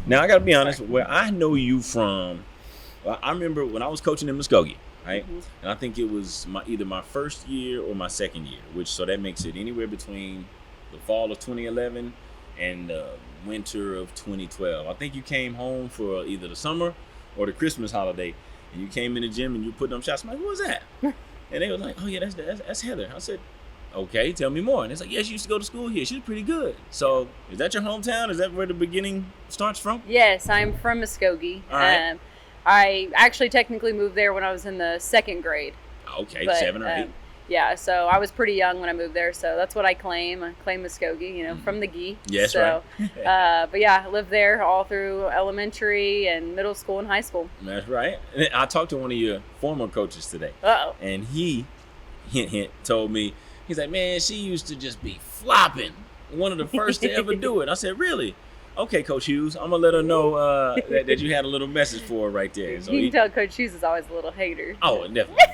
Now, I got to be honest, where I know you from, I remember when I was coaching in Muskogee, right? Mm-hmm. And I think it was either my first year or my second year, so that makes it anywhere between the fall of 2011 and the winter of 2012. I think you came home for either the summer or the Christmas holiday, and you came in the gym and you put them shots. I'm like, what was that? And they were like, oh, yeah, that's Heather. I said, okay, tell me more. And it's like, yeah, she used to go to school here. She's pretty good. So is that your hometown? Is that where the beginning starts from? Yes, I'm from Muskogee. All right. I actually technically moved there when I was in the second grade. Okay, but, 7 or 8. Yeah, so I was pretty young when I moved there, so that's what I claim. I claim Muskogee, from the Gee. Yes, so, right. But yeah, I lived there all through elementary and middle school and high school. That's right. And I talked to one of your former coaches today. Uh-oh. And he, hint, told me, he's like, man, she used to just be flopping. One of the first to ever do it. I said, really? Okay, Coach Hughes, I'm going to let her know that you had a little message for her right there. So you can tell Coach Hughes is always a little hater. Oh, definitely.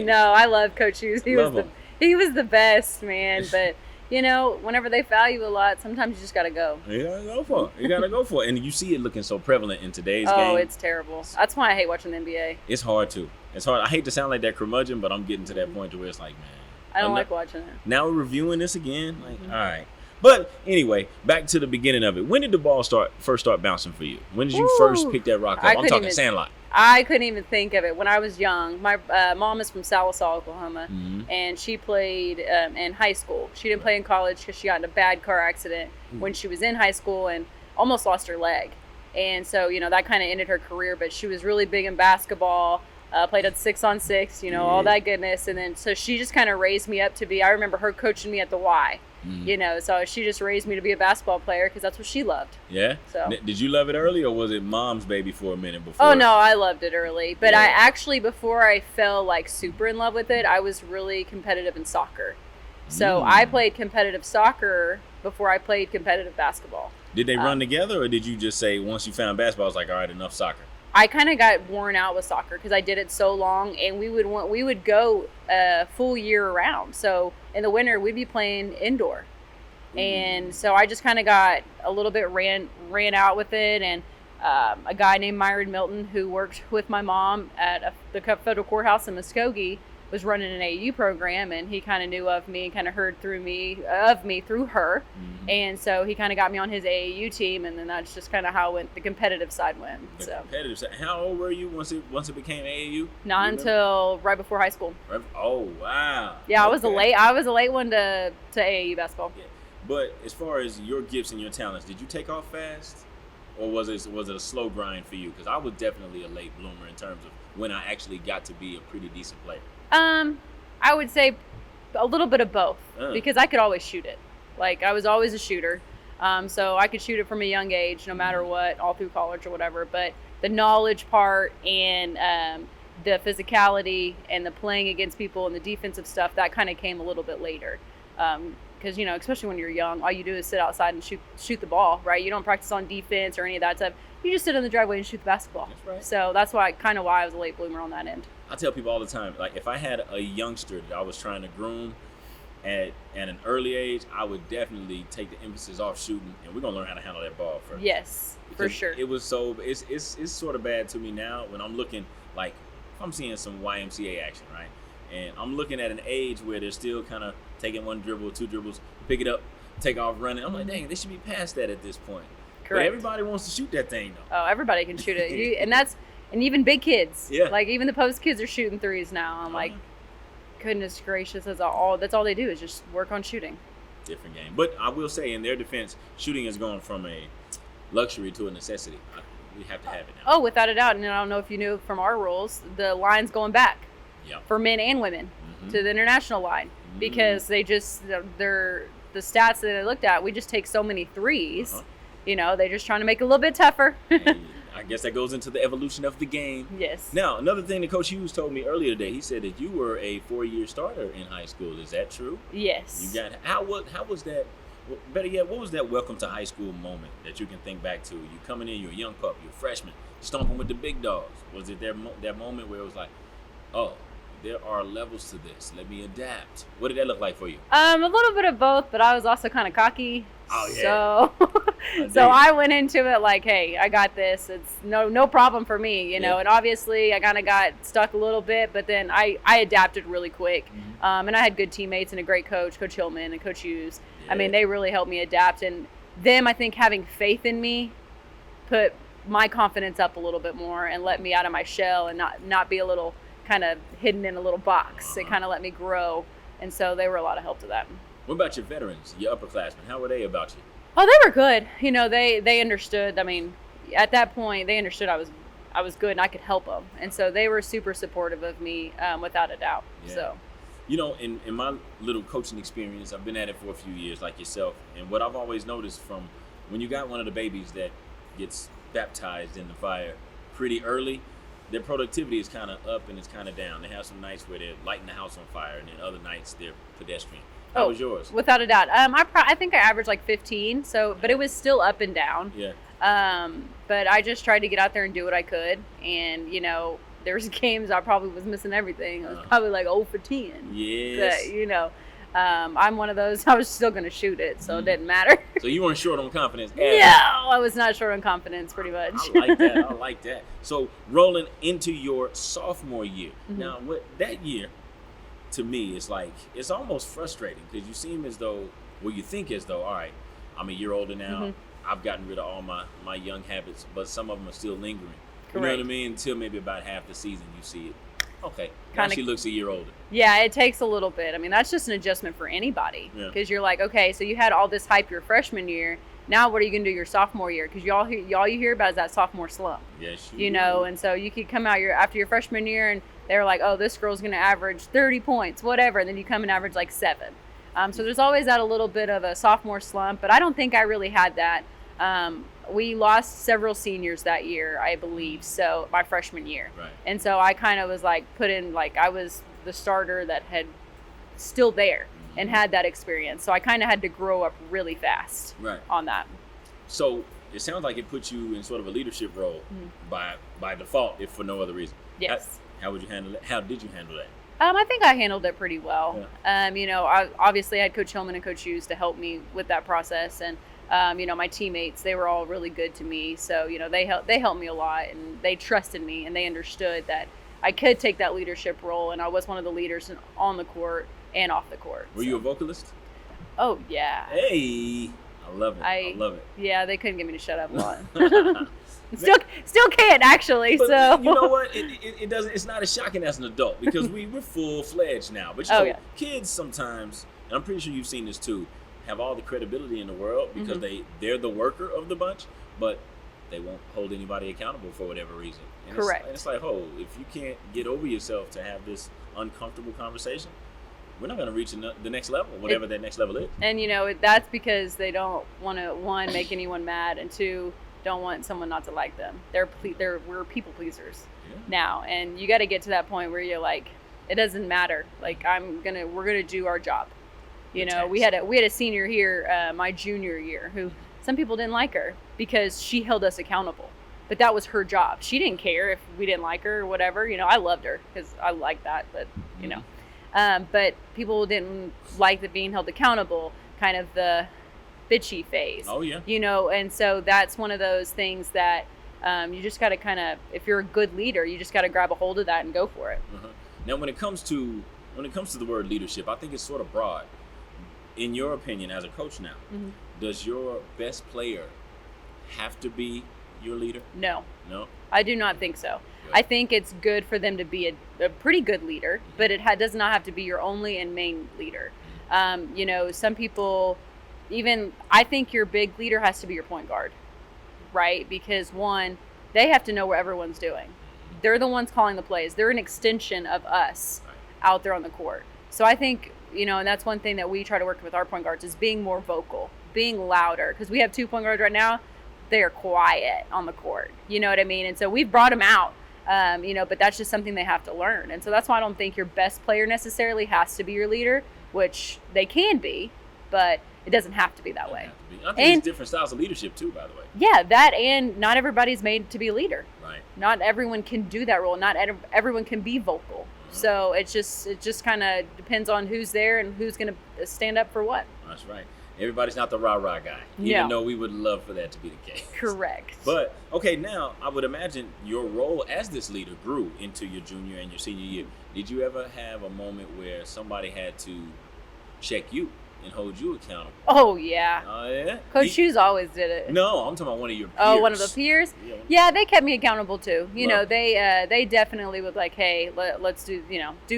No, I love Coach Hughes. He was the best, man. But, whenever they value a lot, sometimes you just got to go. You got to go for it. You got to go for it. And you see it looking so prevalent in today's game. Oh, it's terrible. That's why I hate watching the NBA. It's hard, too. It's hard. I hate to sound like that curmudgeon, but I'm getting to that point to where it's like, man. I don't like watching it. Now we're reviewing this again. Like, all right. But anyway, back to the beginning of it. When did the ball first start bouncing for you? When did you first pick that rock up? I'm talking Sandlot. I couldn't even think of it when I was young. My mom is from Sallisaw, Oklahoma, and she played in high school. She didn't play in college because she got in a bad car accident when she was in high school and almost lost her leg. And so, that kind of ended her career. But she was really big in basketball. Played at 6-on-6, all that goodness. And then, so she just kind of raised me up to be, I remember her coaching me at the Y, so she just raised me to be a basketball player because that's what she loved. Yeah? So did you love it early or was it mom's baby for a minute before? Oh, no, I loved it early. But I actually, before I fell like super in love with it, I was really competitive in soccer. So I played competitive soccer before I played competitive basketball. Did they run together or did you just say once you found basketball, I was like, all right, enough soccer? I kind of got worn out with soccer because I did it so long, and we would go full year around. So in the winter, we'd be playing indoor, and so I just kind of got a little bit ran out with it. And a guy named Myron Milton, who worked with my mom at the federal courthouse in Muskogee, was running an AAU program, and he kind of knew of me and kind of heard of me through her. And so he kind of got me on his AAU team, and then that's just kind of how the competitive side went. Competitive side. How old were you once it became AAU? Not until right before high school. Oh, wow. Yeah, okay. I was a late one to AAU basketball. Yeah. But as far as your gifts and your talents, did you take off fast? Or was it a slow grind for you? Because I was definitely a late bloomer in terms of when I actually got to be a pretty decent player. I would say a little bit of both because I could always shoot it. Like, I was always a shooter. So I could shoot it from a young age, no matter what, all through college or whatever. But the knowledge part and the physicality and the playing against people and the defensive stuff, that kind of came a little bit later. Because, especially when you're young, all you do is sit outside and shoot the ball, right? You don't practice on defense or any of that stuff. You just sit in the driveway and shoot the basketball. That's right. So that's why I was a late bloomer on that end. I tell people all the time, like, if I had a youngster that I was trying to groom at an early age, I would definitely take the emphasis off shooting, and we're gonna learn how to handle that ball first. Yes, for sure. It was it's sort of bad to me now when I'm looking, like, if I'm seeing some YMCA action, right, and I'm looking at an age where they're still kind of taking one dribble, two dribbles, pick it up, take off running. I'm like, dang, they should be past that at this point. Correct. But everybody wants to shoot that thing, though. Oh, everybody can shoot it, and even big kids. Yeah. Like, even the post kids are shooting threes now. I'm like, goodness gracious, that's all they do is just work on shooting. Different game. But I will say, in their defense, shooting has gone from a luxury to a necessity. We have to have it now. Oh, without a doubt. And I don't know if you knew from our rules, the line's going back for men and women to the international line because they just, the stats that I looked at, we just take so many threes. They're just trying to make it a little bit tougher. I guess that goes into the evolution of the game. Yes. Now, another thing that Coach Hughes told me earlier today, he said that you were a 4-year starter in high school. Is that true? Yes. How was that? Well, better yet, what was that welcome to high school moment that you can think back to? You coming in, you're a young pup, you're a freshman, stomping with the big dogs. Was it that moment where it was like, oh, there are levels to this. Let me adapt. What did that look like for you? A little bit of both, but I was also kind of cocky. Oh yeah. So I went into it like, hey, I got this. It's no problem for me, you know. And obviously, I kind of got stuck a little bit, but then I adapted really quick. Mm-hmm. And I had good teammates and a great coach, Coach Hillman and Coach Hughes. Yeah. I mean, they really helped me adapt, and them, I think, having faith in me, put my confidence up a little bit more and let me out of my shell and not be a little kind of hidden in a little box. It kind of let me grow, and so they were a lot of help to that. What about your veterans, your upperclassmen? How were they about you? Oh, they were good. You know, they understood. I mean, at that point, they understood I was good and I could help them, and so they were super supportive of me, without a doubt. Yeah. So, you know, in my little coaching experience, I've been at it for a few years, like yourself, and what I've always noticed from when you got one of the babies that gets baptized in the fire pretty early, their productivity is kind of up and it's kind of down. They have some nights where they're lighting the house on fire, and then other nights they're pedestrian. How was yours? Without a doubt. I think I averaged like 15, so but it was still up and down. Yeah. But I just tried to get out there and do what I could, and you know, there was games I probably was missing everything. I was probably like 0 for 10. Yes. But, you know, I'm one of those. I was still going to shoot it, so it didn't matter. So you weren't short on confidence? No, I was not short on confidence, pretty much. I like that. So rolling into your sophomore year. Mm-hmm. Now, that year, to me, it's almost frustrating because you seem as though, you think as though, all right, I'm a year older now. Mm-hmm. I've gotten rid of all my young habits, but some of them are still lingering. Correct. You know what I mean? Until maybe about half the season, you see it. Okay, now she looks a year older. Yeah, it takes a little bit. I mean, that's just an adjustment for anybody. Because you're like, okay, so you had all this hype your freshman year. Now what are you going to do your sophomore year? Because all you hear about is that sophomore slump. Yes, you know, and so you could come out after your freshman year and they're like, oh, this girl's going to average 30 points, whatever. And then you come and average like 7. So there's always that a little bit of a sophomore slump. But I don't think I really had that. We lost several seniors that year, I believe, so my freshman year. Right. And so I kind of was like put in, like I was the starter that had still there and had that experience. So I kind of had to grow up really fast on that. So it sounds like it put you in sort of a leadership role by default, if for no other reason. Yes. How would you handle it? How did you handle that? I think I handled it pretty well. Yeah. You know, I obviously had Coach Hillman and Coach Hughes to help me with that process, and you know, my teammates, they were all really good to me. So, you know, they helped me a lot, and they trusted me, and they understood that I could take that leadership role, and I was one of the leaders on the court and off the court. Were you a vocalist? Oh, yeah. Hey, I love it. I love it. Yeah, they couldn't get me to shut up a lot. Still can't, actually. But so you know what? It doesn't. It's not as shocking as an adult because we're full-fledged now. But you know, kids sometimes, and I'm pretty sure you've seen this too, have all the credibility in the world because they're the worker of the bunch, but they won't hold anybody accountable for whatever reason. And correct. It's like, if you can't get over yourself to have this uncomfortable conversation, we're not going to reach the next level, whatever that next level is. And you know, that's because they don't want to, 1, make anyone mad, and 2, don't want someone not to like them. We're people pleasers now, and you got to get to that point where you're like, it doesn't matter. Like we're gonna do our job. You know, we had a senior here, my junior year, who some people didn't like her because she held us accountable. But that was her job. She didn't care if we didn't like her or whatever. You know, I loved her because I liked that. But, you know, but people didn't like the being held accountable, kind of the bitchy phase. Oh, yeah. You know, and so that's one of those things that you just got to kind of, if you're a good leader, you just got to grab a hold of that and go for it. Now, when it comes to the word leadership, I think it's sort of broad. In your opinion, as a coach now, does your best player have to be your leader? No. No? I do not think so. Good. I think it's good for them to be a pretty good leader, but it does not have to be your only and main leader. You know, some people, I think your big leader has to be your point guard, right? Because 1, they have to know what everyone's doing. They're the ones calling the plays. They're an extension of us out there on the court. So I think, you know, and that's one thing that we try to work with our point guards is being more vocal, being louder. Because we have 2 point guards right now. They are quiet on the court. You know what I mean? And so we've brought them out, you know, but that's just something they have to learn. And so that's why I don't think your best player necessarily has to be your leader, which they can be. But It doesn't have to be that way. I think it's different styles of leadership too, by the way. Yeah, that, and not everybody's made to be a leader. Right. Not everyone can do that role. Not everyone can be vocal. So it just kind of depends on who's there and who's going to stand up for what. That's right. Everybody's not the rah-rah guy, even though we would love for that to be the case. Correct. But, okay, now I would imagine your role as this leader grew into your junior and your senior year. Did you ever have a moment where somebody had to check you and hold you accountable? Oh, yeah. Oh, yeah? Coach Shoes always did it. No, I'm talking about one of your peers. Oh, one of the peers? Yeah, they kept me accountable too. You know, they definitely would like, hey, let's do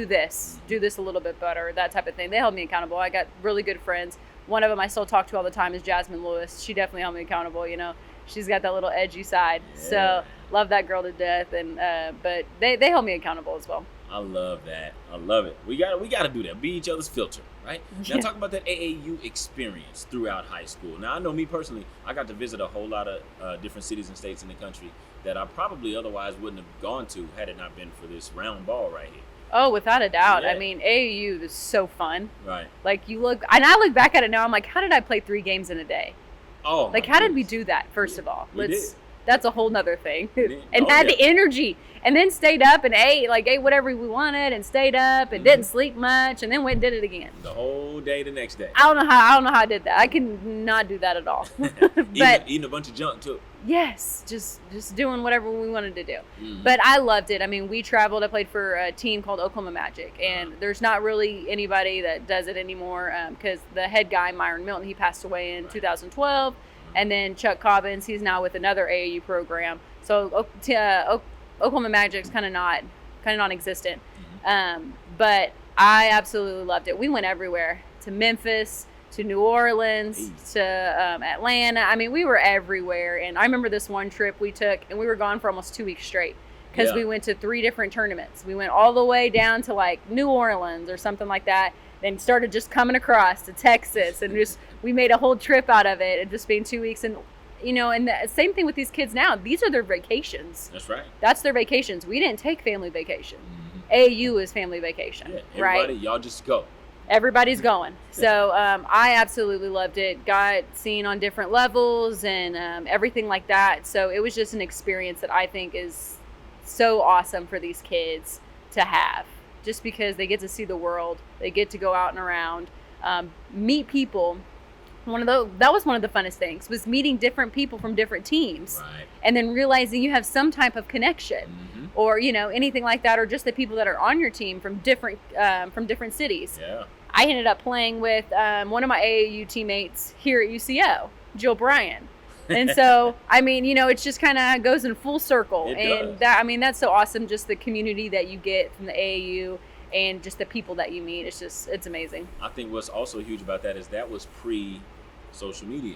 this. Do this a little bit better, that type of thing. They held me accountable. I got really good friends. One of them I still talk to all the time is Jasmine Lewis. She definitely held me accountable, you know. She's got that little edgy side. Yeah. So, love that girl to death. And but they held me accountable as well. I love that. I love it. We gotta do that. Be each other's filter, right? Now talk about that AAU experience throughout high school. Now I know me personally, I got to visit a whole lot of different cities and states in the country that I probably otherwise wouldn't have gone to had it not been for this round ball right here. Oh, without a doubt. Yeah. I mean, AAU is so fun. Right. Like I look back at it now, I'm like, how did I play 3 games in a day? Oh, like, how did we do that? First of all, we did. That's a whole nother thing. And had the energy, and then stayed up and ate whatever we wanted, and stayed up and didn't sleep much, and then went and did it again. The whole day, the next day. I don't know how I did that. I can not do that at all. But eating a bunch of junk too. Yes, just doing whatever we wanted to do. But I loved it. I mean, we traveled. I played for a team called Oklahoma Magic, and there's not really anybody that does it anymore because the head guy, Myron Milton, he passed away in 2012. And then Chuck Cobbins, he's now with another AAU program. So Oklahoma Magic's kind of non-existent. But I absolutely loved it. We went everywhere, to Memphis, to New Orleans, to Atlanta. I mean, we were everywhere. And I remember this one trip we took, and we were gone for almost 2 weeks straight because we went to 3 different tournaments. We went all the way down to like New Orleans or something like that. Then started just coming across to Texas, and we made a whole trip out of it, and just being 2 weeks. And and the same thing with these kids now. These are their vacations. That's right. That's their vacations. We didn't take family vacation. AAU is family vacation. Yeah, everybody, y'all just go. Everybody's going. So I absolutely loved it. Got seen on different levels and everything like that. So it was just an experience that I think is so awesome for these kids to have. Just because they get to see the world, they get to go out and around, meet people. That was one of the funnest things, was meeting different people from different teams, right. And then realizing you have some type of connection, or anything like that, or just the people that are on your team from different cities. Yeah. I ended up playing with one of my AAU teammates here at UCO, Jill Bryan. And so, I mean, it's just kind of goes in full circle. It does. That's so awesome. Just the community that you get from the AAU and just the people that you meet. It's amazing. I think what's also huge about that is that was pre-social media.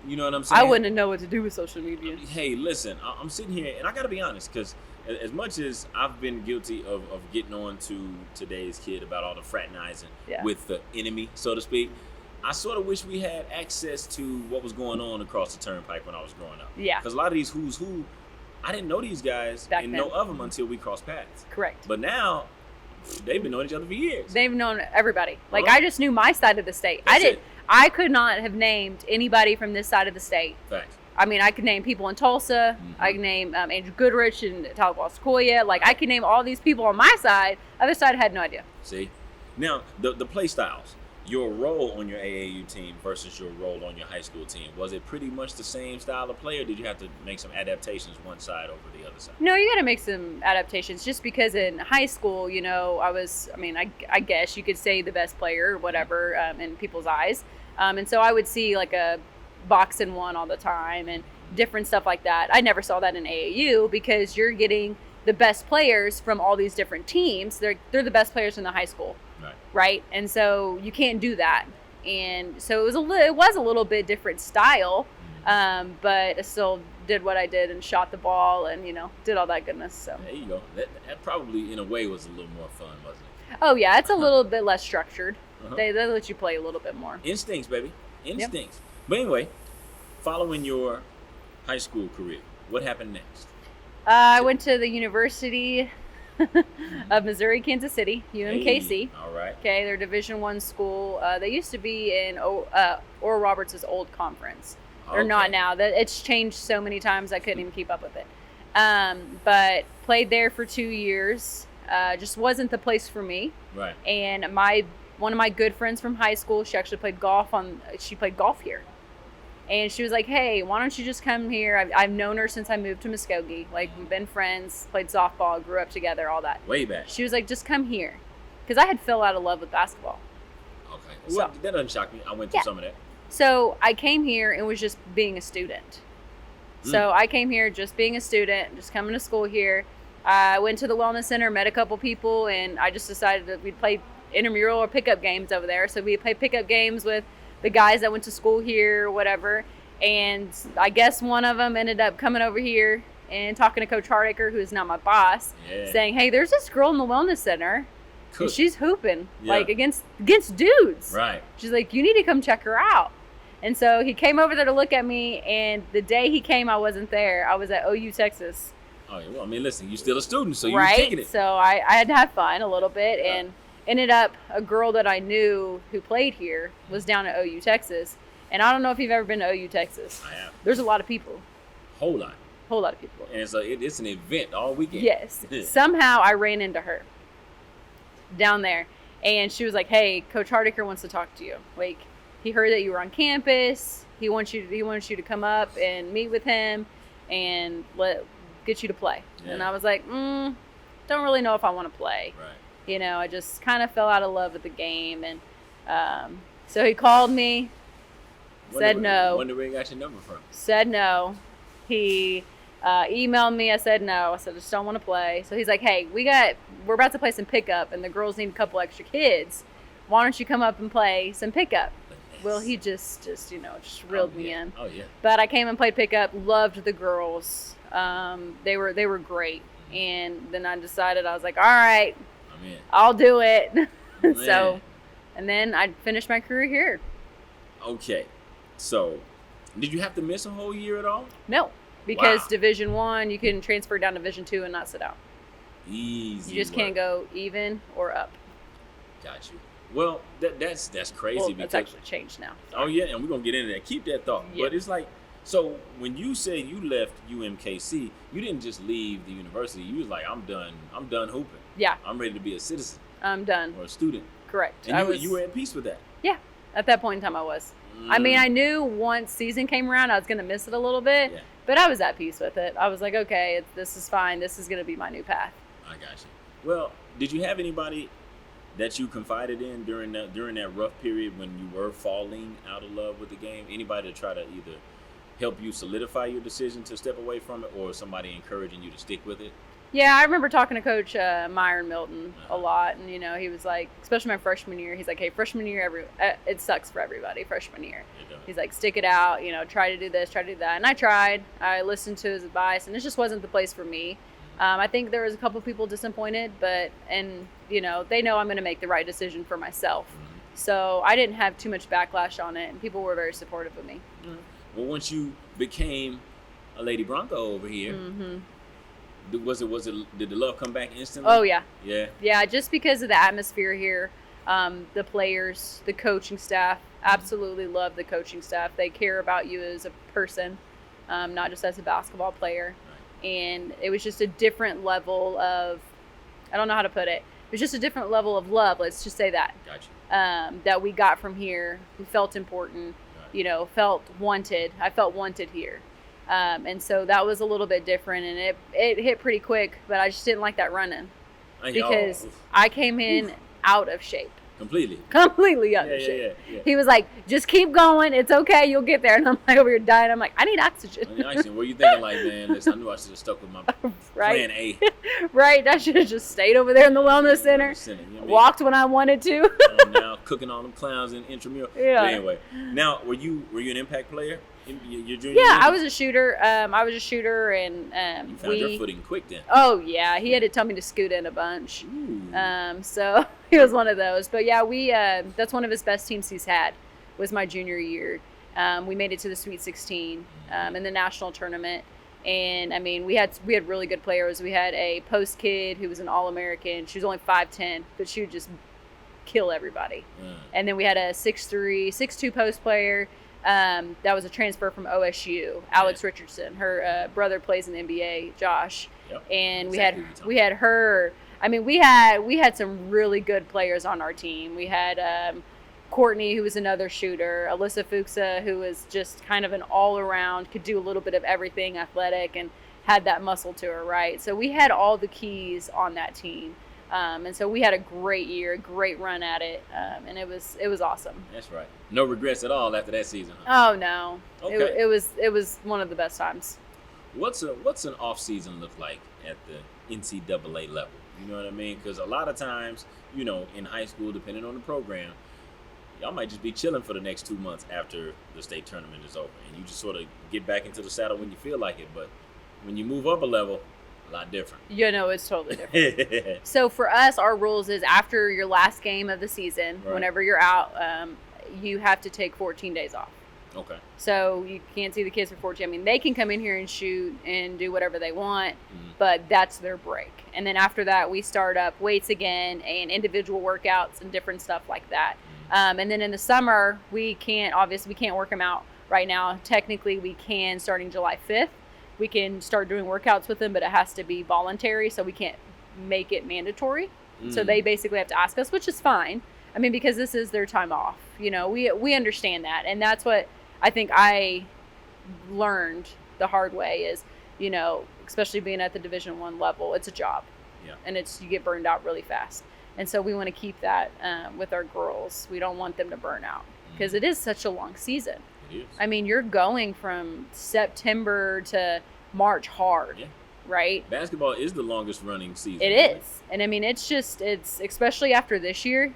You know what I'm saying? I wouldn't know what to do with social media. Hey, listen, I'm sitting here and I got to be honest, because as much as I've been guilty of getting on to today's kid about all the fraternizing with the enemy, so to speak, I sort of wish we had access to what was going on across the turnpike when I was growing up. Yeah. Because a lot of these who's who, I didn't know these guys and know of them until we crossed paths. Correct. But now, they've been knowing each other for years. They've known everybody. Like, I just knew my side of the state. I could not have named anybody from this side of the state. Facts. I mean, I could name people in Tulsa. I could name Andrew Goodrich and Tahlequah. Like, I could name all these people on my side. Other side, I had no idea. See? Now, the play styles. Your role on your AAU team versus your role on your high school team, was it pretty much the same style of play, or did you have to make some adaptations one side over the other side? No, you got to make some adaptations, just because in high school, I guess you could say the best player or whatever in people's eyes. And so I would see like a box and one all the time and different stuff like that. I never saw that in AAU because you're getting the best players from all these different teams. They're the best players in the high school. Right. And so you can't do that. And so it was a little bit different style, but I still did what I did and shot the ball and, did all that goodness. So there you go. That probably in a way was a little more fun, wasn't it? Oh, yeah. It's a little bit less structured. They let you play a little bit more. Instincts, baby. Instincts. Yep. But anyway, following your high school career, what happened next? I went to the university of Missouri, Kansas City, UMKC. Hey, all right. Okay, they're Division I school. They used to be in Oral Roberts' old conference. They're not now. It's changed so many times I couldn't even keep up with it. But played there for 2 years. Just wasn't the place for me. Right. And one of my good friends from high school, she actually played golf here. And she was like, hey, why don't you just come here? I've known her since I moved to Muskogee. Like, we've been friends, played softball, grew up together, all that. Way back. She was like, just come here. Because I had fell out of love with basketball. Okay. Well, that doesn't shock me. I went through some of that. So I came here and was just being a student. So I came here just being a student, just coming to school here. I went to the Wellness Center, met a couple people, and I just decided that we'd play intramural or pickup games over there. So we played pickup games with the guys that went to school here or whatever. And I guess one of them ended up coming over here and talking to Coach Hardaker, who is now my boss, saying, hey, there's this girl in the Wellness Center. And she's hooping, like, against dudes. Right. She's like, you need to come check her out. And so he came over there to look at me, and the day he came, I wasn't there. I was at OU, Texas. Oh, yeah. Well, I mean, listen, you're still a student, so you're taking it. So I had to have fun a little bit, and ended up a girl that I knew who played here was down at OU, Texas. And I don't know if you've ever been to OU, Texas. I have. There's a lot of people. Whole lot of people. And it's an event all weekend. Yes. Somehow I ran into her down there, and she was like, hey, Coach Hardaker wants to talk to you. Like, he heard that you were on campus. He wants you to come up and meet with him and get you to play. Yeah. And I was like, don't really know if I want to play. Right. You know, I just kind of fell out of love with the game. And so he called me, said no. Wonder where you got your number from. Said no. He emailed me. I said no. I said, I just don't want to play. So he's like, hey, we're about to play some pickup, and the girls need a couple extra kids. Why don't you come up and play some pickup? Well, he just reeled me in. Oh, yeah. But I came and played pickup, loved the girls. They were great. And then I decided, I was like, all right, I'll do it. So, and then I finished my career here. Okay. So, did you have to miss a whole year at all? No, because Division I, you can transfer down to Division II and not sit out. Easy. You just can't go even or up. Got you. Well, that's crazy. Well, that's actually changed now. Sorry. Oh, yeah, and we're going to get into that. Keep that thought. Yep. But it's like, so when you say you left UMKC, you didn't just leave the university. You was like, I'm done hooping. Yeah. I'm ready to be a citizen. I'm done. Or a student. Correct. And you were at peace with that. Yeah. At that point in time, I was. I mean, I knew once season came around, I was going to miss it a little bit. Yeah. But I was at peace with it. I was like, okay, this is fine. This is going to be my new path. I got you. Well, did you have anybody that you confided in during that rough period when you were falling out of love with the game? Anybody to try to either help you solidify your decision to step away from it, or somebody encouraging you to stick with it? Yeah, I remember talking to Coach Myron Milton a lot, and he was like, especially my freshman year, he's like, hey, freshman year, it sucks for everybody, freshman year. He's like, stick it out, try to do this, try to do that. And I tried. I listened to his advice, and it just wasn't the place for me. I think there was a couple people disappointed, but they know I'm going to make the right decision for myself. Mm-hmm. So I didn't have too much backlash on it, and people were very supportive of me. Mm-hmm. Well, once you became a Lady Bronco over here, did the love come back instantly? Oh, yeah. Yeah? Yeah, just because of the atmosphere here, the players, the coaching staff, absolutely love the coaching staff. They care about you as a person, not just as a basketball player. And it was just a different level of, I don't know how to put it. It was just a different level of love. Let's just say that. Gotcha. That we got from here. We felt important, felt wanted. I felt wanted here. And so that was a little bit different, and it hit pretty quick, but I just didn't like that running because I came in out of shape. Completely out of shape. Yeah. He was like, just keep going. It's okay. You'll get there. And I'm like over here dying. I'm like, I need oxygen. Were you thinking like, man, listen, I knew I should have stuck with my plan A. Right. I should have just stayed over there in the Wellness Center. Walked when I wanted to. Now cooking all them clowns in intramural. Yeah. But anyway, now were you an impact player in your junior year? Yeah, I was a shooter. And you found your footing quick then. Oh yeah, he had to tell me to scoot in a bunch. So he was one of those. But yeah, that's one of his best teams he's had. Was my junior year. We made it to the Sweet 16 in the national tournament. And I mean, we had really good players. We had a post kid who was an All-American. She was only 5'10", but she would just kill everybody. And then we had a 6'3", 6'2" post player. That was a transfer from OSU, Alex Richardson. Her brother plays in the NBA, Josh. Yep. And Exactly we had her. I mean, we had some really good players on our team. We had Courtney, who was another shooter, Alyssa Fuchsa, who was just kind of an all-around, could do a little bit of everything, athletic, and had that muscle to her, right? So we had all the keys on that team. And so we had a great year, a great run at it, and it was awesome. That's right. No regrets at all after that season, huh? Oh, no. Okay. It was one of the best times. What's an off season look like at the NCAA level? You know what I mean? Because a lot of times, you know, in high school, depending on the program, y'all might just be chilling for the next 2 months after the state tournament is over, and you just sort of get back into the saddle when you feel like it. But when you move up a level, a lot different. You know, it's totally different. So for us, our rules is after your last game of the season, whenever you're out, you have to take 14 days off. Okay. So you can't see the kids for 14. I mean, they can come in here and shoot and do whatever they want, but that's their break. And then after that, we start up weights again and individual workouts and different stuff like that. And then in the summer, we can't work them out right now. Technically, we can starting July 5th. We can start doing workouts with them, but it has to be voluntary, so we can't make it mandatory. So they basically have to ask us, which is fine. I mean, because this is their time off. You know, we understand that. And that's what I think I learned the hard way is, you know, especially being at the Division I level, it's a job. Yeah. And you get burned out really fast. And so we want to keep that with our girls. We don't want them to burn out because it is such a long season. It is. I mean, you're going from September to March hard, right? Basketball is the longest running season. It is. And I mean, it's especially after this year,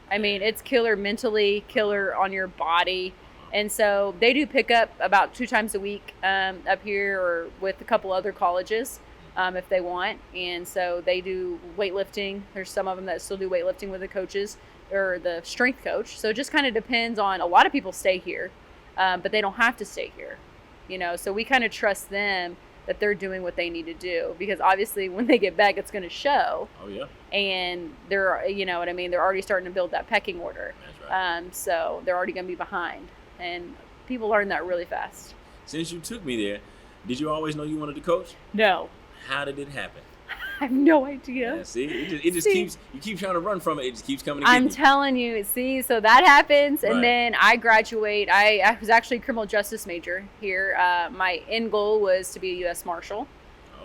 I mean, it's killer mentally, killer on your body. And so they do pick up about 2 times a week up here or with a couple other colleges if they want. And so they do weightlifting. There's some of them that still do weightlifting with the coaches or the strength coach. So it just kind of depends on, a lot of people stay here, but they don't have to stay here, you know. So we kind of trust them that they're doing what they need to do, because obviously when they get back, it's going to show. Oh, yeah. And they're, you know what I mean, they're already starting to build that pecking order. That's right. So they're already going to be behind. And people learn that really fast. Since you took me there, did you always know you wanted to coach? No. How did it happen? I have no idea. Yeah, see, it just keeps, you keep trying to run from it. It just keeps coming. I'm telling you. See, so that happens, and Right. then I graduate. I was actually a criminal justice major here. My end goal was to be a U.S. Marshal,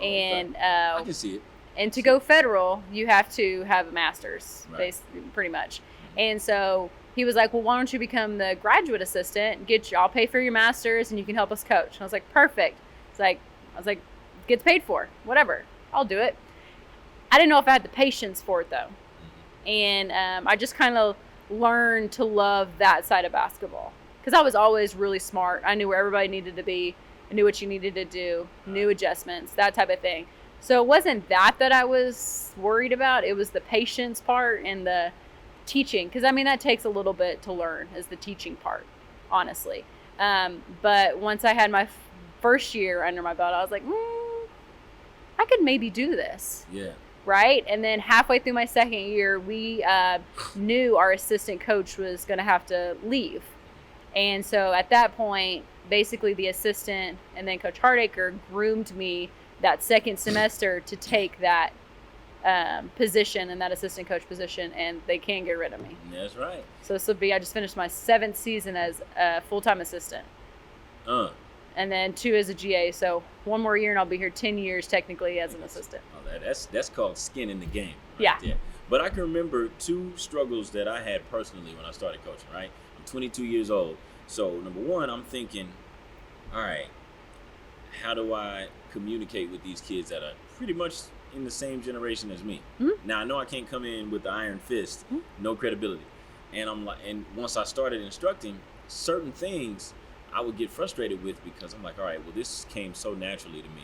and I can see it. And to go federal, you have to have a master's, basically, pretty much. And so he was like, "Well, why don't you become the graduate assistant? I'll pay for your master's, and you can help us coach." And I was like, "Perfect." I was like, "Gets paid for, whatever. I'll do it." I didn't know if I had the patience for it, though. And I just kind of learned to love that side of basketball, because I was always really smart. I knew where everybody needed to be. I knew what you needed to do, new adjustments, that type of thing. So it wasn't that I was worried about. It was the patience part and the teaching, because, I mean, that takes a little bit to learn, is the teaching part, honestly. But once I had my first year under my belt, I was like, I could maybe do this. Yeah. Right? And then halfway through my second year, we knew our assistant coach was going to have to leave. And so at that point, basically the assistant and then Coach Hardacre groomed me that second semester to take that position and that assistant coach position, and they can't get rid of me. That's right. So this will be, I just finished my 7th season as a full-time assistant. And then 2 as a GA. So 1 more year and I'll be here 10 years technically as an assistant. Oh, that's called skin in the game. Yeah. There. But I can remember 2 struggles that I had personally when I started coaching, right? I'm 22 years old. So number 1, I'm thinking, all right, how do I communicate with these kids that are pretty much in the same generation as me? Mm-hmm. Now I know I can't come in with the iron fist, no credibility. And I'm like, and once I started instructing, certain things I would get frustrated with, because I'm like, all right, well, this came so naturally to me.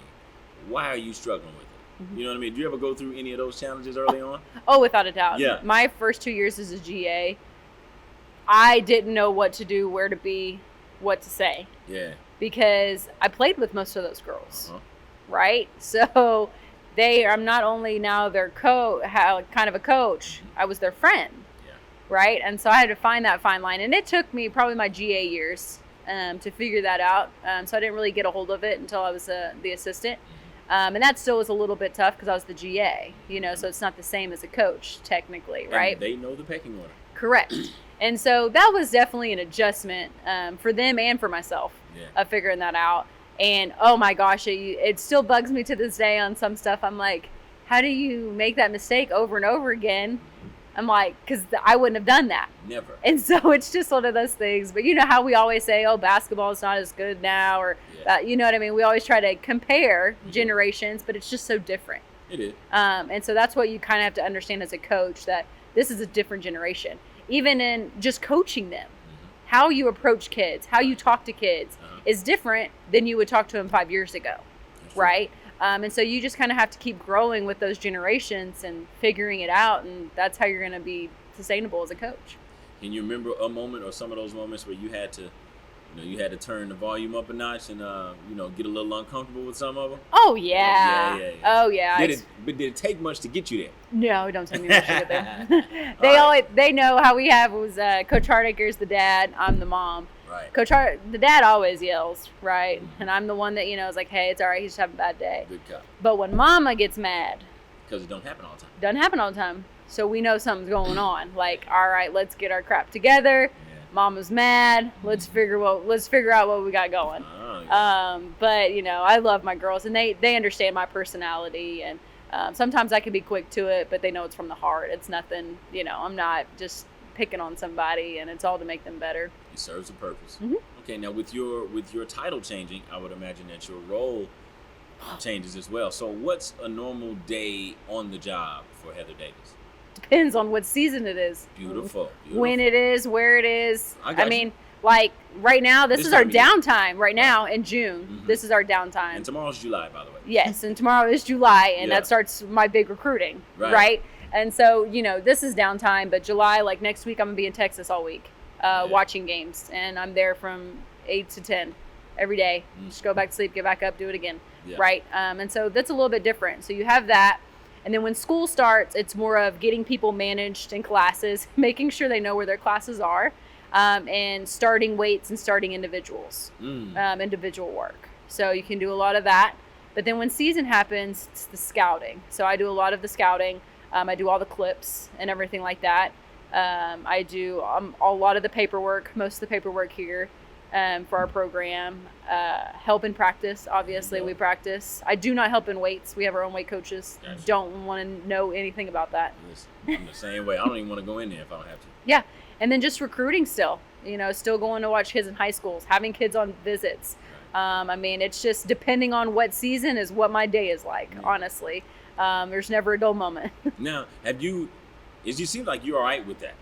Why are you struggling with it? Mm-hmm. You know what I mean? Do you ever go through any of those challenges early on? Oh, without a doubt. Yeah. My first 2 years as a GA, I didn't know what to do, where to be, what to say. Yeah. Because I played with most of those girls. right? So I'm not only now their kind of a coach, I was their friend, right? And so I had to find that fine line, and it took me probably my GA years to figure that out. So I didn't really get a hold of it until I was the assistant. And that still was a little bit tough because I was the GA, so it's not the same as a coach technically, right? And they know the pecking order. Correct. And so that was definitely an adjustment for them and for myself of figuring that out. And oh my gosh, it still bugs me to this day on some stuff. I'm like, how do you make that mistake over and over again? I'm like, because I wouldn't have done that. Never. And so it's just one of those things. But you know how we always say, oh, basketball is not as good now, or you know what I mean? We always try to compare generations, but it's just so different. It is. And so that's what you kind of have to understand as a coach, that this is a different generation. Even in just coaching them, how you approach kids, how you talk to kids is different than you would talk to them 5 years ago, right? And so you just kind of have to keep growing with those generations and figuring it out, and that's how you're going to be sustainable as a coach. Can you remember a moment or some of those moments where you had to, turn the volume up a notch and get a little uncomfortable with some of them? Oh yeah. Oh yeah. Did it take much to get you there? No, don't take me much to get there. They know how we have was Coach Hardacre's the dad, I'm the mom. Right. The dad always yells, right? And I'm the one that, is like, hey, it's all right, he's just having a bad day. Good cop. But when mama gets mad. Because it don't happen all the time. Doesn't happen all the time. So we know something's going on. Like, all right, let's get our crap together. Yeah. Mama's mad. Let's figure out what we got going. Oh, yeah. But, I love my girls, and they understand my personality. And sometimes I can be quick to it, but they know it's from the heart. It's nothing, I'm not just picking on somebody, and it's all to make them better. It serves a purpose. Okay, now with your title changing, I would imagine that your role changes as well. So what's a normal day on the job for Heather Davis? Depends on what season it is. Beautiful. When it is, where it is. I mean, like right now, this is our downtime. Right now in June, this is our downtime. And tomorrow's July, by the way. Yes, and tomorrow is July, and that starts my big recruiting, right? And so, this is downtime, but July, like next week, I'm going to be in Texas all week watching games. And I'm there from 8 to 10 every day. Just go back to sleep, get back up, do it again, right? And so that's a little bit different. So you have that. And then when school starts, it's more of getting people managed in classes, making sure they know where their classes are, and starting weights and starting individuals, individual work. So you can do a lot of that. But then when season happens, it's the scouting. So I do a lot of the scouting. I do all the clips and everything like that. I do a lot of the paperwork, most of the paperwork here for our program. Help in practice, obviously, we practice. I do not help in weights. We have our own weight coaches. Gotcha. Don't want to know anything about that. I'm the same way. I don't even want to go in there if I don't have to. Yeah, and then just recruiting still. Still going to watch kids in high schools, having kids on visits. I mean, it's just depending on what season is what my day is like, honestly. There's never a dull moment. Now, you seem like you're all right with that.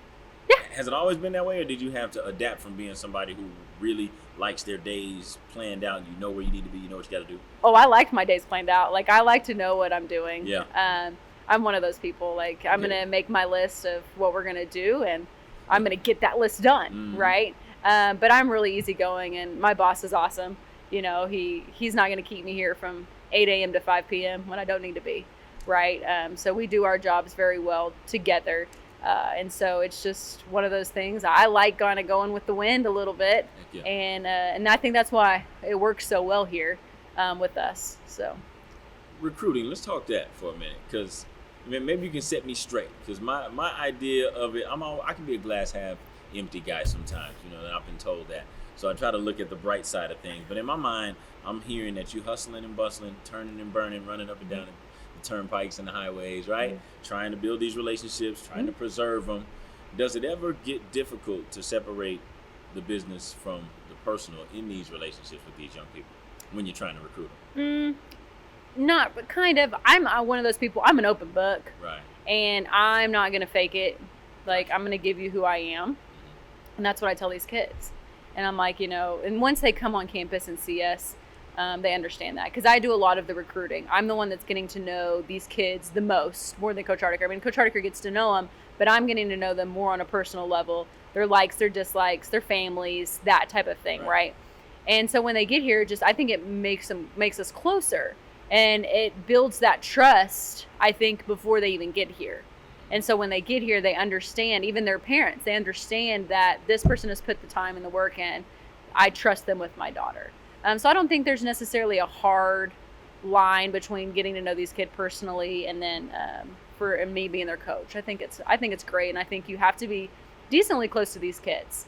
Yeah. Has it always been that way, or did you have to adapt from being somebody who really likes their days planned out? You know where you need to be, you know what you got to do? Oh, I like my days planned out. Like, I like to know what I'm doing. Yeah. I'm one of those people. Like, I'm going to make my list of what we're going to do, and I'm going to get that list done, right? But I'm really easygoing, and my boss is awesome. He's not going to keep me here from 8 a.m. to 5 p.m. when I don't need to be. Right. So we do our jobs very well together. And so it's just one of those things. I like kind of going with the wind a little bit. And I think that's why it works so well here with us. So recruiting, let's talk that for a minute, because maybe you can set me straight, because my idea of it, I can be a glass half empty guy sometimes, and I've been told that. So I try to look at the bright side of things. But in my mind, I'm hearing that you hustling and bustling, turning and burning, running up and down the turnpikes and the highways, right? Trying to build these relationships, trying to preserve them. Does it ever get difficult to separate the business from the personal in these relationships with these young people when you're trying to recruit them? Not, but kind of. I'm one of those people. I'm an open book. Right. And I'm not going to fake it. Like, I'm going to give you who I am. And that's what I tell these kids. And I'm like, and once they come on campus and see us, they understand that. Because I do a lot of the recruiting. I'm the one that's getting to know these kids the most, more than Coach Hardacre. I mean, Coach Hardacre gets to know them, but I'm getting to know them more on a personal level. Their likes, their dislikes, their families, that type of thing, right? And so when they get here, I think it makes us closer. And it builds that trust, I think, before they even get here. And so when they get here, they understand, even their parents, they understand that this person has put the time and the work in. I trust them with my daughter. So I don't think there's necessarily a hard line between getting to know these kids personally and then for me being their coach. I think it's great, and I think you have to be decently close to these kids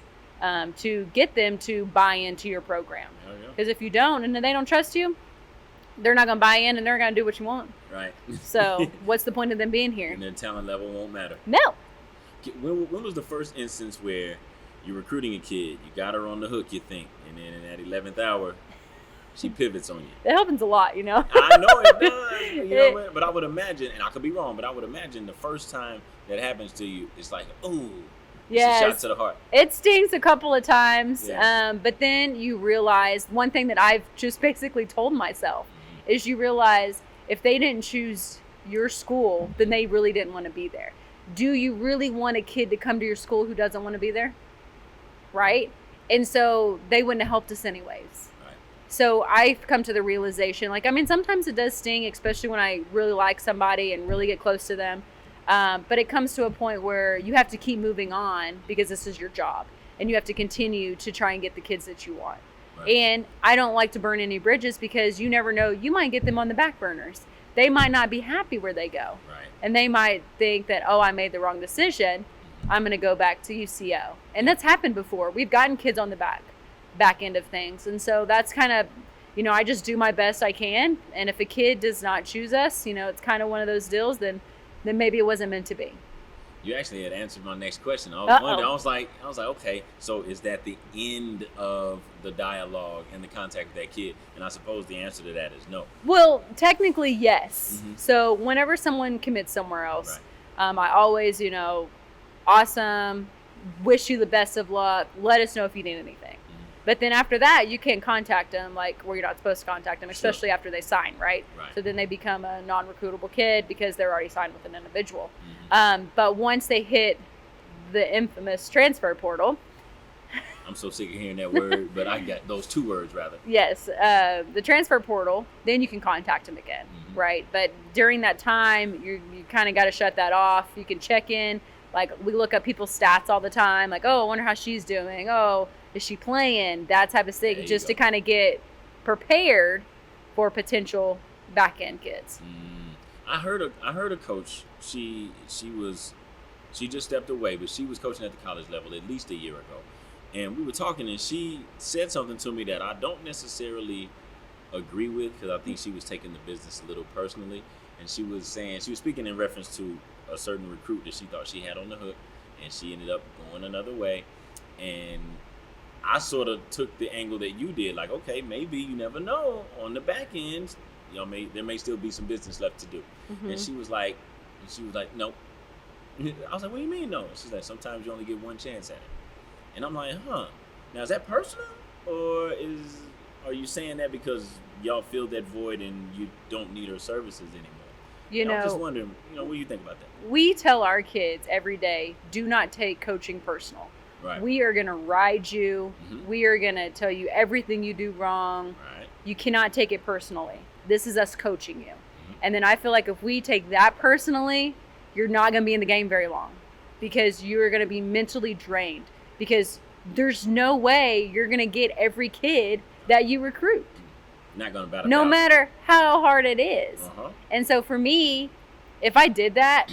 to get them to buy into your program. Because if you don't, and they don't trust you, they're not going to buy in, and they're going to do what you want. Right. So what's the point of them being here? And their talent level won't matter. No. When was the first instance where you're recruiting a kid, you got her on the hook, you think, and then in that 11th hour, she pivots on you? It happens a lot, I know it does. But I would imagine, and I could be wrong, but I would imagine the first time that happens to you, it's like, ooh. Yes. It's a shot to the heart. It stings a couple of times, Yeah. But then you realize, one thing that I've just basically told myself is you realize if they didn't choose your school, then they really didn't want to be there. Do you really want a kid to come to your school who doesn't want to be there? Right? And so they wouldn't have helped us anyways. Right. So I've come to the realization, sometimes it does sting, especially when I really like somebody and really get close to them. But it comes to a point where you have to keep moving on because this is your job. And you have to continue to try and get the kids that you want. Right. And I don't like to burn any bridges because you never know. You might get them on the back burners. They might not be happy where they go. Right. And they might think that, I made the wrong decision. I'm going to go back to UCO. And that's happened before. We've gotten kids on the back end of things. And so that's kind of, I just do my best I can. And if a kid does not choose us, it's kind of one of those deals, then maybe it wasn't meant to be. You actually had answered my next question. I was wondering, I was like, okay, so is that the end of the dialogue and the contact with that kid? And I suppose the answer to that is no. Well, technically, yes. Mm-hmm. So whenever someone commits somewhere else, right. I always, awesome, wish you the best of luck, let us know if you need anything. Mm-hmm. But then after that, you can't contact them where you're not supposed to contact them, especially after they sign, right? So then they become a non-recruitable kid because they're already signed with an individual. Mm-hmm. But once they hit the infamous transfer portal. I'm so sick of hearing that word, but I got those two words rather. Yes, the transfer portal, then you can contact them again, mm-hmm. right? But during that time, you kind of got to shut that off. You can check in. We look up people's stats all the time. I wonder how she's doing. Oh, is she playing? That type of thing, just to kind of get prepared for potential back-end kids. I heard a coach. She just stepped away, but she was coaching at the college level at least a year ago. And we were talking, and she said something to me that I don't necessarily agree with because I think she was taking the business a little personally. And she was speaking in reference to a certain recruit that she thought she had on the hook, and she ended up going another way. And I sort of took the angle that you did, okay, maybe you never know on the back end, there may still be some business left to do. Mm-hmm. And she was like, no. I was like, what do you mean no? She's like, sometimes you only get one chance at it. And I'm like, huh. Now, is that personal? Or are you saying that because y'all feel that void and you don't need her services anymore? I'm just wondering, what do you think about that? We tell our kids every day, do not take coaching personal. Right. We are going to ride you. Mm-hmm. We are going to tell you everything you do wrong. Right. You cannot take it personally. This is us coaching you. Mm-hmm. And then I feel like if we take that personally, you're not going to be in the game very long because you're going to be mentally drained because there's no way you're going to get every kid that you recruit. Not going to battle. No matter how hard it is. Uh-huh. And so for me, if I did that,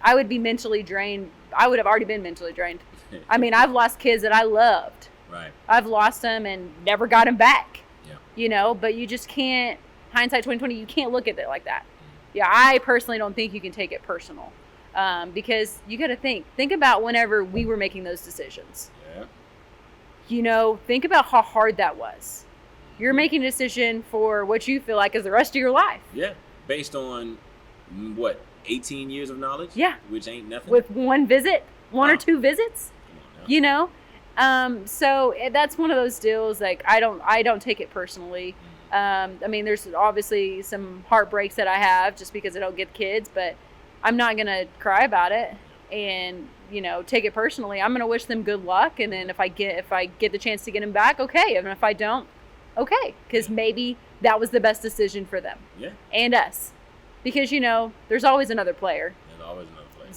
I would be mentally drained. I would have already been mentally drained. I mean, I've lost kids that I loved. Right. I've lost them and never got them back. Yeah. But you just can't, hindsight 2020, you can't look at it like that. Yeah, I personally don't think you can take it personal. Because you got to think about whenever we were making those decisions. Yeah. Think about how hard that was. You're making a decision for what you feel like is the rest of your life. Yeah. Based on, 18 years of knowledge? Yeah. Which ain't nothing. With one or two visits, so that's one of those deals. I don't take it personally. There's obviously some heartbreaks that I have just because I don't get kids, but I'm not going to cry about it and, take it personally. I'm going to wish them good luck. And then if I get the chance to get them back, okay. And if I don't, okay, because maybe that was the best decision for them. Yeah. And us. Because, there's always another player. There's always another player.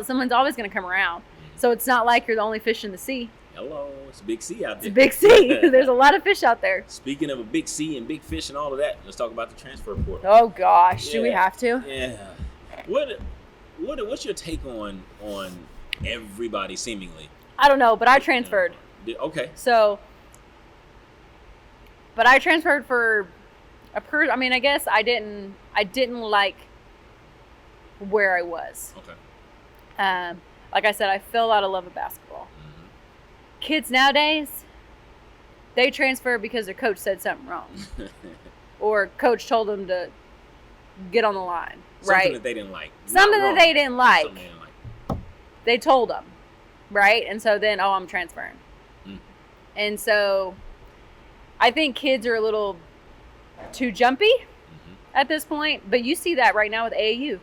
Someone's always going to come around. So it's not like you're the only fish in the sea. Hello, it's a big sea out there. It's a big sea. There's a lot of fish out there. Speaking of a big sea and big fish and all of that, let's talk about the transfer portal. Oh gosh, do we have to? Yeah. What's your take on everybody seemingly? I don't know, but I transferred. Okay. So, but I transferred for I guess I didn't like where I was. Okay. Like I said, I fell out of love of basketball. Mm-hmm. Kids nowadays, they transfer because their coach said something wrong. Or coach told them to get on the line, right? Something that they didn't like. Something that they didn't like. Something they didn't like. They told them, right? And so then, I'm transferring. Mm. And so I think kids are a little too jumpy at this point. But you see that right now with AAU.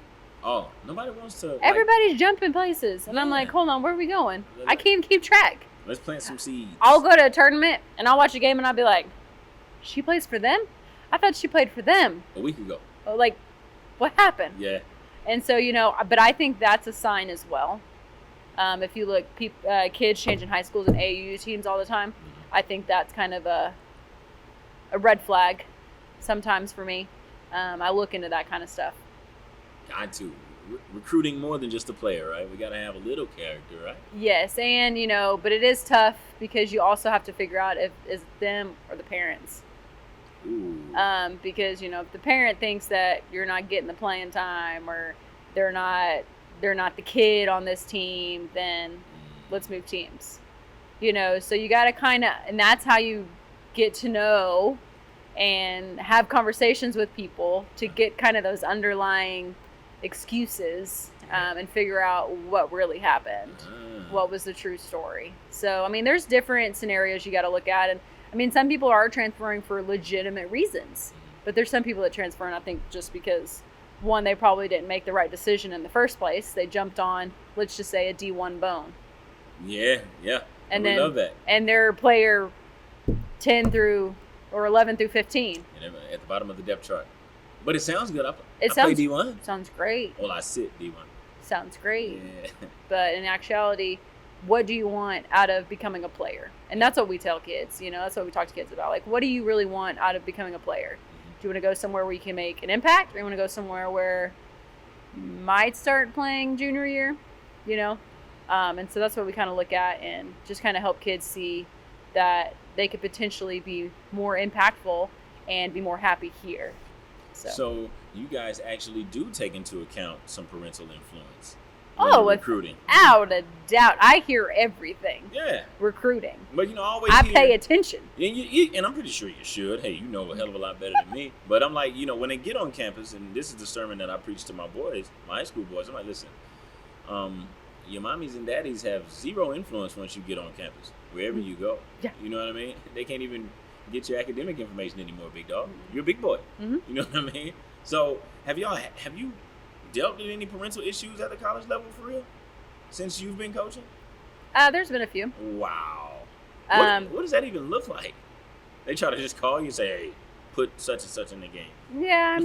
Oh, nobody wants to. Everybody's jumping places. And I'm like, hold on, where are we going? I can't keep track. Let's plant some seeds. I'll go to a tournament and I'll watch a game and I'll be like, she plays for them? I thought she played for them. A week ago. Like, what happened? Yeah. And so, but I think that's a sign as well. If you look, kids changing high schools and AAU teams all the time, I think that's kind of a red flag sometimes for me. I look into that kind of stuff. Got to. Recruiting more than just a player, right? We got to have a little character, right? Yes, and, but it is tough because you also have to figure out if it's them or the parents. Ooh. Because, if the parent thinks that you're not getting the playing time or they're not the kid on this team, then let's move teams. So you got to kind of, and that's how you get to know and have conversations with people to get kind of those underlying excuses and figure out what really happened. What was the true story? So, there's different scenarios you got to look at. And, some people are transferring for legitimate reasons. But there's some people that transfer, and I think just because, one, they probably didn't make the right decision in the first place. They jumped on, let's just say, a D1 bone. Yeah. And we love that. And their player 10 through or 11 through 15. And at the bottom of the depth chart. But it sounds good. I play D1. Sounds great. Well, I sit D1. Sounds great. Yeah. But in actuality, what do you want out of becoming a player? And that's what we tell kids. That's what we talk to kids about. Like, what do you really want out of becoming a player? Do you want to go somewhere where you can make an impact? Or you want to go somewhere where you might start playing junior year? And so that's what we kind of look at and just kind of help kids see that they could potentially be more impactful and be more happy here. So you guys actually do take into account some parental influence. Recruiting. Without a doubt. I hear everything. Yeah. Recruiting. But always I pay attention. And I'm pretty sure you should. Hey, you know a hell of a lot better than me. But I'm like, when they get on campus, and this is the sermon that I preach to my boys, my high school boys, I'm like, listen, your mommies and daddies have zero influence once you get on campus, wherever you go. Yeah. You know what I mean? They can't even get your academic information anymore, big dog. You're a big boy. Mm-hmm. You know what I mean? So have you dealt with any parental issues at the college level for real since you've been coaching? There's been a few. Wow. What does that even look like? They try to just call you and say, hey, put such and such in the game. Yeah,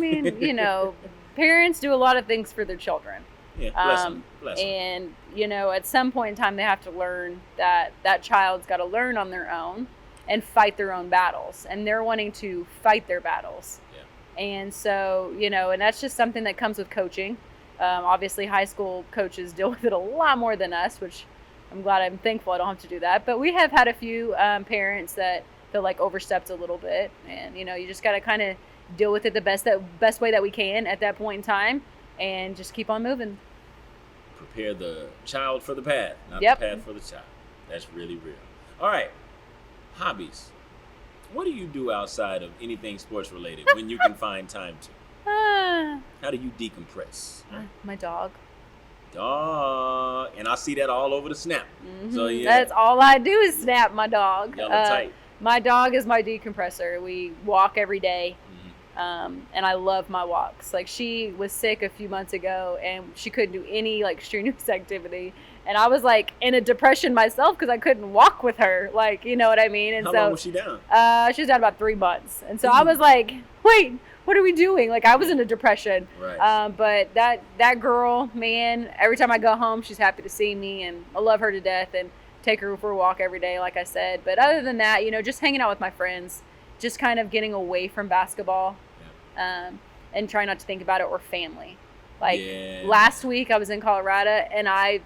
parents do a lot of things for their children. Yeah, bless them. And, at some point in time, they have to learn that child's got to learn on their own and fight their own battles. And they're wanting to fight their battles. Yeah. And so, and that's just something that comes with coaching. Obviously, high school coaches deal with it a lot more than us, which I'm thankful I don't have to do that. But we have had a few parents that feel like overstepped a little bit. And, you just got to kind of deal with it the best way that we can at that point in time and just keep on moving. Prepare the child for the path, not the path for the child. That's really real. All right. Hobbies. What do you do outside of anything sports related when you can find time to? How do you decompress? My dog. And I see that all over the snap. Mm-hmm. So yeah, that's all I do is snap my dog. Y'all are tight. My dog is my decompressor. We walk every day. And I love my walks. Like, she was sick a few months ago and she couldn't do any like strenuous activity. And I was like in a depression myself because I couldn't walk with her. Like, you know what I mean? And How so long was she down? She was down about 3 months. And so I was like, wait, what are we doing? Like, I was in a depression. Right. But that girl, man, every time I go home, she's happy to see me, and I love her to death and take her for a walk every day, like I said. But other than that, you know, just hanging out with my friends, just kind of getting away from basketball. And try not to think about it, or family. Like, last week I was in Colorado and I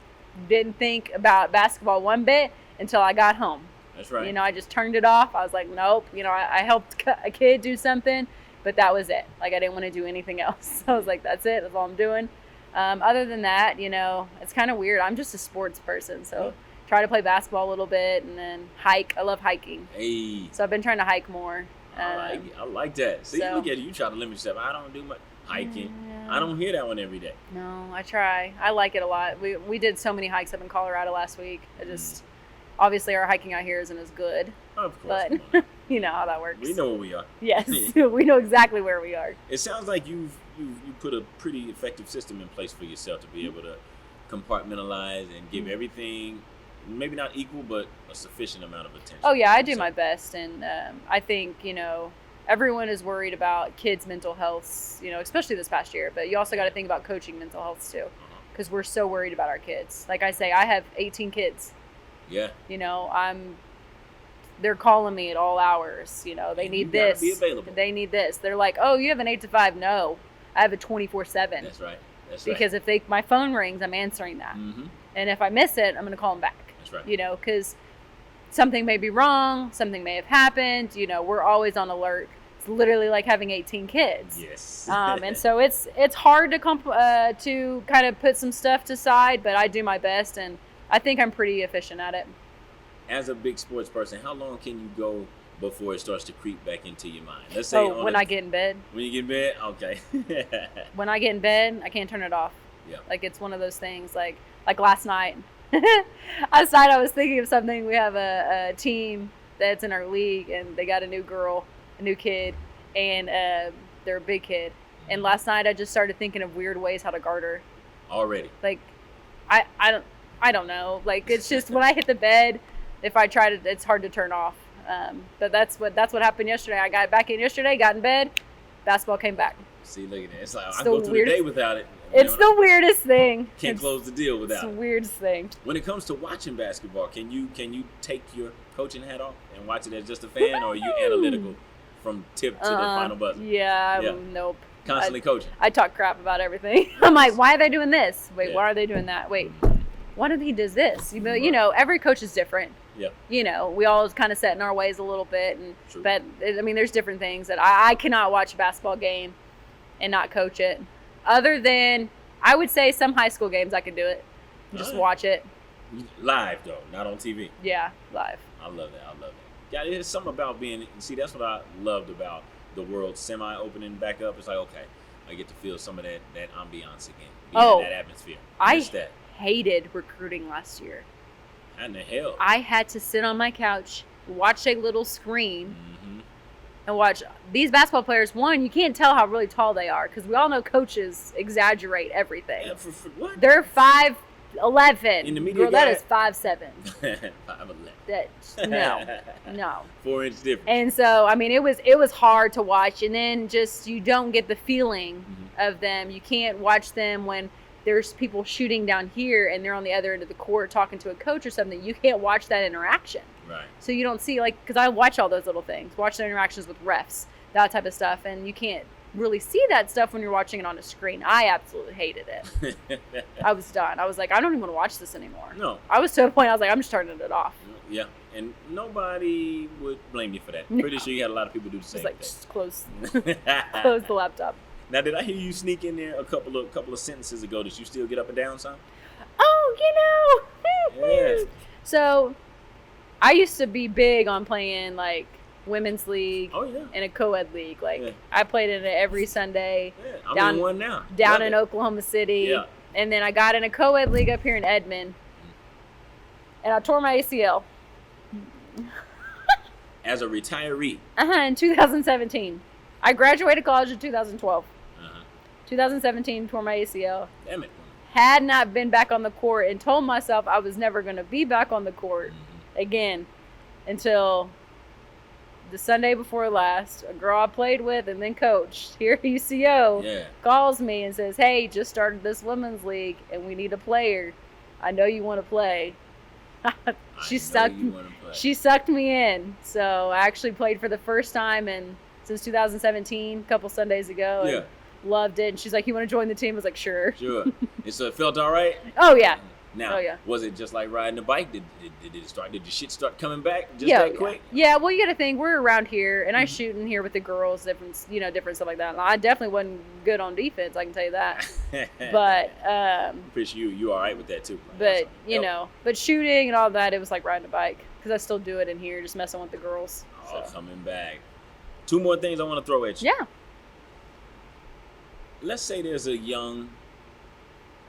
didn't think about basketball one bit until I got home. That's right. You know, I just turned it off. I was like, nope. You know, I helped a kid do something, but that was it. Like, I didn't want to do anything else. I was like, that's it. That's all I'm doing. Other than that, you know, it's kind of weird. I'm just a sports person, so try to play basketball a little bit and then hike. I love hiking. Hey. So I've been trying to hike more. I like that. See, so, look at you try to limit yourself. I don't do much hiking. I don't hear that one every day. No, I try. I like it a lot. We did so many hikes up in Colorado last week. I just obviously our hiking out here isn't as good. Of course. But you know how that works. We know where we are. Yes, we know exactly where we are. It sounds like you put a pretty effective system in place for yourself to be able to compartmentalize and give everything, maybe not equal, but a sufficient amount of attention. Oh yeah, I do my best, and I think, you know, everyone is worried about kids' mental health, you know, especially this past year, but you also got to think about coaching mental health too, because we're so worried about our kids. Like I say, I have 18 kids. Yeah. You know, they're calling me at all hours. You know, they need this. Be available. They need this. They're like, oh, you have an 8 to 5. No, I have a 24/7. That's right. Because if my phone rings, I'm answering that. Mm-hmm. And if I miss it, I'm going to call them back. That's right. You know, because something may be wrong, something may have happened. You know, we're always on alert. It's literally like having 18 kids. Yes. And so it's hard to kind of put some stuff to side, but I do my best, and I think I'm pretty efficient at it. As a big sports person, how long can you go before it starts to creep back into your mind? Let's say when I get in bed. When you get in bed? Okay. When I get in bed, I can't turn it off. Yeah. Like, it's one of those things, like last night. Last night I was thinking of something. We have a team that's in our league, and they got a new girl, a new kid, and they're a big kid. And last night I just started thinking of weird ways how to guard her. Already. Like, I don't know. Like, it's just when I hit the bed, if I try to, it's hard to turn off. But that's what happened yesterday. I got back in yesterday, got in bed, basketball came back. See, look at that. It's like I go through the day without it. It's the weirdest thing. Can't close the deal without it. It's the weirdest thing. When it comes to watching basketball, can you take your coaching hat off and watch it as just a fan, or are you analytical from tip to the final buzzer? Yeah. Nope. Constantly coaching. I talk crap about everything. I'm like, why are they doing this? Wait, why are they doing that? Wait, what if he does this? You know, every coach is different. Yeah. You know, we all kind of set in our ways a little bit, but I mean, there's different things that I cannot watch a basketball game and not coach it. Other than, I would say some high school games I could do it. Just watch it. Live though, not on TV. Yeah, live. I love that. Yeah, there's something about being. See, that's what I loved about the world semi-opening back up. It's like, okay, I get to feel some of that ambiance again. In that atmosphere. I hated recruiting last year. How in the hell? I had to sit on my couch, watch a little screen, and watch these basketball players. One, you can't tell how really tall they are, because we all know coaches exaggerate everything. Yeah, for what? They're 5'11". In the media, girl, that is 5'7". 5'11". No. 4-inch difference. And so, I mean, it was hard to watch, and then just you don't get the feeling of them. You can't watch them when there's people shooting down here and they're on the other end of the court talking to a coach or something. You can't watch that interaction. Right. So you don't see, like, because I watch all those little things, watch their interactions with refs, that type of stuff, and you can't really see that stuff when you're watching it on a screen. I absolutely hated it. I was done. I was like, I don't even want to watch this anymore. No. I was to a point, I was like, I'm just turning it off. Yeah, and nobody would blame you for that. I'm pretty sure you had a lot of people do the same thing. Just close the laptop. Now, did I hear you sneak in there a couple of sentences ago? Did you still get up and down some? Oh, you know. Yeah. So, I used to be big on playing, like, women's league and a co-ed league. Like, I played in it every Sunday. Yeah, I'm in one now. Down in Oklahoma City. Yeah. And then I got in a co-ed league up here in Edmond. And I tore my ACL. As a retiree? In 2017. I graduated college in 2012. 2017, tore my ACL. Damn it. Had not been back on the court and told myself I was never going to be back on the court again until the Sunday before last. A girl I played with and then coached here at UCO calls me and says, hey, just started this women's league and we need a player. I know you want to play. She sucked me in. So I actually played for the first time since 2017, a couple Sundays ago. Yeah. Loved it. And she's like, you want to join the team? I was like, sure. Sure. And so it felt all right? Oh, yeah. Now, was it just like riding a bike? Did the shit start coming back that quick? Yeah, well, you got to think, we're around here, and I shoot in here with the girls, different stuff like that. I definitely wasn't good on defense, I can tell you that. But, Chris, you all right with that, too. But, but shooting and all that, it was like riding a bike, because I still do it in here, just messing with the girls. Coming back. 2 more things I want to throw at you. Yeah. Let's say there's a young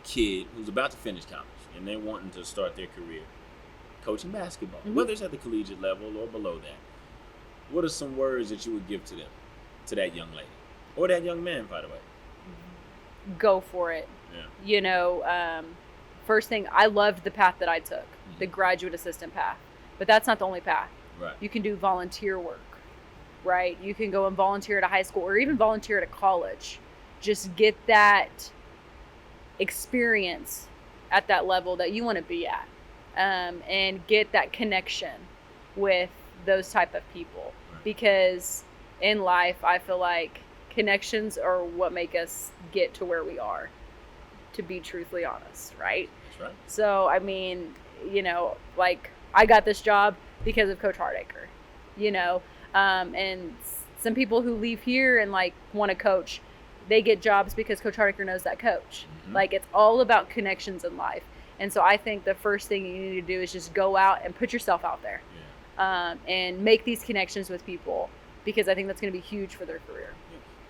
kid who's about to finish college and they're wanting to start their career coaching basketball, whether it's at the collegiate level or below that. What are some words that you would give to them, to that young lady or that young man, by the way? Go for it. Yeah. First thing, I loved the path that I took, the graduate assistant path, but that's not the only path. Right. You can do volunteer work, right? You can go and volunteer at a high school or even volunteer at a college. Just get that experience at that level that you want to be at, and get that connection with those type of people. Right. Because in life, I feel like connections are what make us get to where we are, to be truthfully honest, right? That's right. So, I mean, like I got this job because of Coach Hardacre, and some people who leave here and like want to coach, they get jobs because Coach Hardacre knows that coach. Like, it's all about connections in life. And so I think the first thing you need to do is just go out and put yourself out there, and make these connections with people, because I think that's going to be huge for their career.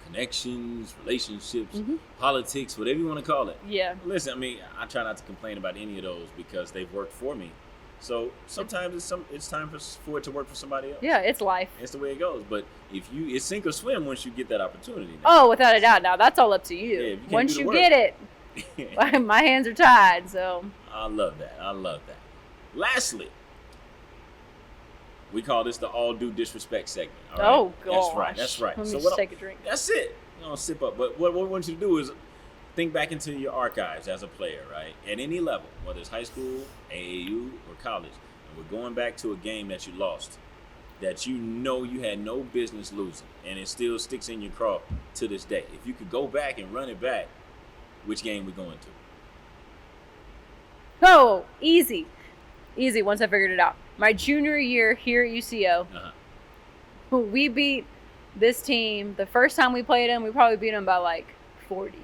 Connections, relationships, politics, whatever you want to call it. Yeah. Listen, I mean, I try not to complain about any of those because they've worked for me. So sometimes it's time for it to work for somebody else. Yeah, it's life. It's the way it goes. But it's sink or swim once you get that opportunity. Now. Oh, without a doubt. Now that's all up to you. Yeah, once you get it, my hands are tied. So I love that. Lastly, we call this the all due disrespect segment. All right? Oh gosh. That's right. Let me just take a drink. That's it. Sip up. But what I want you to do is think back into your archives as a player, right? At any level, whether it's high school, AAU, or college, and we're going back to a game that you lost, that you had no business losing, and it still sticks in your craw to this day. If you could go back and run it back, which game we going to? Oh, easy. Once I figured it out. My junior year here at UCO, we beat this team. The first time we played them, we probably beat them by like 40.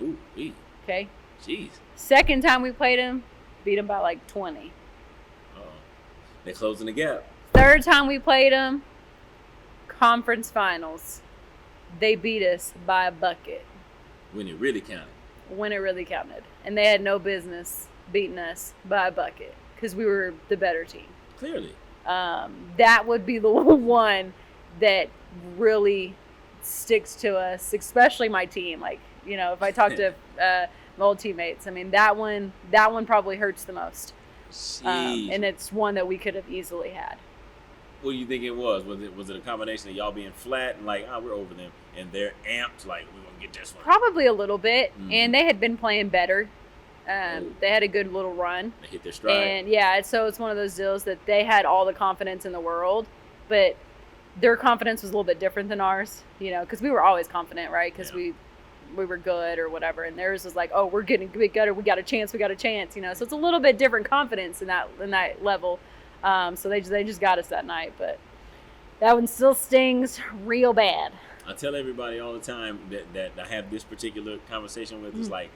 Ooh, okay. Jeez. Second time we played them, beat them by like 20. They're closing the gap. Third time we played them, conference finals. They beat us by a bucket. When it really counted. And they had no business beating us by a bucket because we were the better team. Clearly. That would be the one that really sticks to us, especially my team. Like, if I talk to my old teammates, I mean, that one probably hurts the most. And it's one that we could have easily had. What do you think it was? Was it a combination of y'all being flat and like, we're over them, and they're amped, like, we're going to get this one? Probably a little bit. And they had been playing better. They had a good little run. They hit their stride. And so it's one of those deals that they had all the confidence in the world, but their confidence was a little bit different than ours, because we were always confident, right? Because we were good or whatever, and theirs was like, oh, we're getting good, we got a chance, so it's a little bit different confidence in that level. So they just got us that night, but that one still stings real bad. I tell everybody all the time that I have this particular conversation with is like,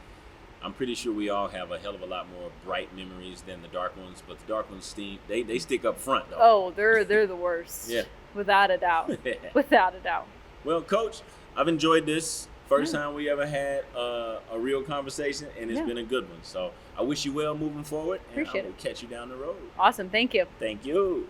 I'm pretty sure we all have a hell of a lot more bright memories than the dark ones, but the dark ones they stick up front though. Oh, they're the worst. Yeah. Without a doubt. Without a doubt. Well, Coach, I've enjoyed this. First time we ever had a real conversation, and it's been a good one. So I wish you well moving forward, and I will catch you down the road. Awesome. Thank you. Thank you.